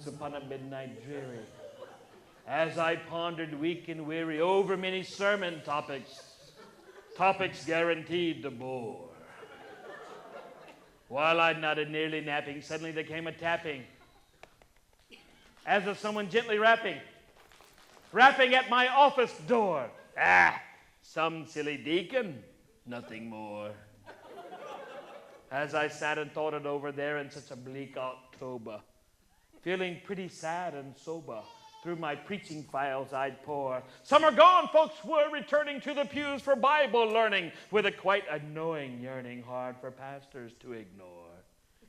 once upon a midnight dreary, as I pondered weak and weary over many sermon topics guaranteed to bore. While I nodded, nearly napping, suddenly there came a tapping, as of someone gently rapping at my office door. Some silly deacon, nothing more. As I sat and thought it over there in such a bleak October, feeling pretty sad and sober, through my preaching files I'd pore. Some are gone, folks were returning to the pews for Bible learning, with a quite annoying yearning hard for pastors to ignore.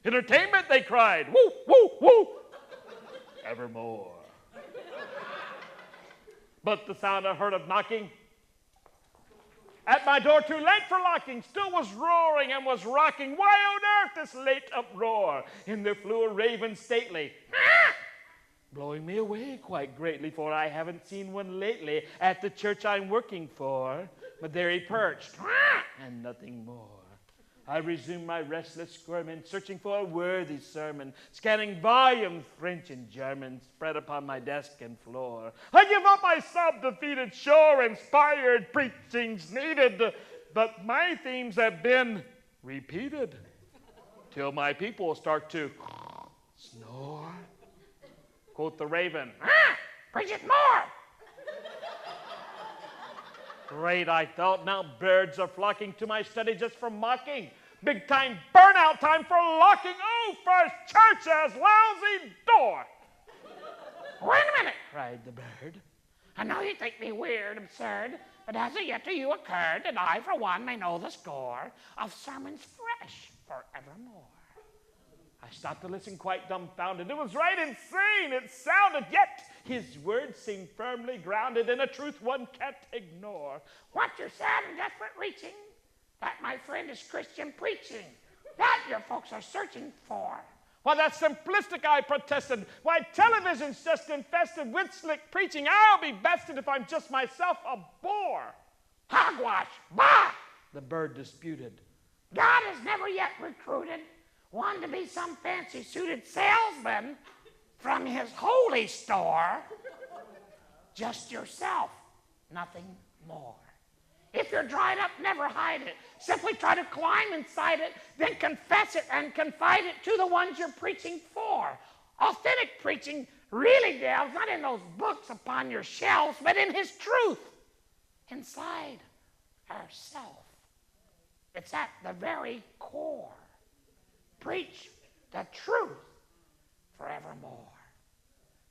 Entertainment, they cried, woo, woo, woo, evermore. But the sound I heard of knocking at my door, too late for locking, still was roaring and was rocking. Why on earth this late uproar? In there flew a raven stately, blowing me away quite greatly, for I haven't seen one lately at the church I'm working for. But there he perched, and nothing more. I resumed my restless squirming, searching for a worthy sermon, scanning volumes, French and German, spread upon my desk and floor. I give up, I sobbed, defeated, sure, inspired preachings needed, but my themes have been repeated, till my people start to snore. Quoth the raven, preach it more. Great, I thought, now birds are flocking to my study just for mocking. Big time burnout time for locking. Oh, first church as lousy door. Wait a minute, cried the bird. I know you think me weird, absurd, but has it yet to you occurred that I, for one, may know the score of sermons fresh forevermore? I stopped to listen quite dumbfounded. It was right insane, it sounded, yet his words seemed firmly grounded in a truth one can't ignore. What you're sad and desperate reaching, that, my friend, is Christian preaching. That your folks are searching for. Why, that's simplistic, I protested. Why, television's just infested with slick preaching. I'll be bested if I'm just myself a bore. Hogwash, bah! The bird disputed. God has never yet recruited one to be some fancy-suited salesman from his holy store. Just yourself, nothing more. If you're dried up, never hide it. Simply try to climb inside it, then confess it and confide it to the ones you're preaching for. Authentic preaching really delves not in those books upon your shelves, but in his truth inside ourself. It's at the very core. Preach the truth forevermore.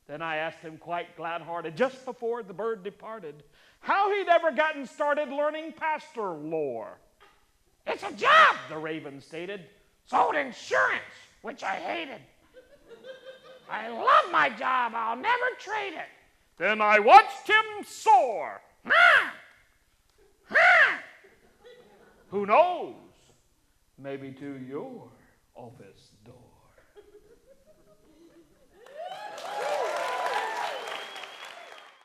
Then I asked him quite glad-hearted, just before the bird departed, how he'd ever gotten started learning pastor lore. It's a job, the raven stated. Sold insurance, which I hated. I love my job, I'll never trade it. Then I watched him soar. Who knows? Maybe to your office door.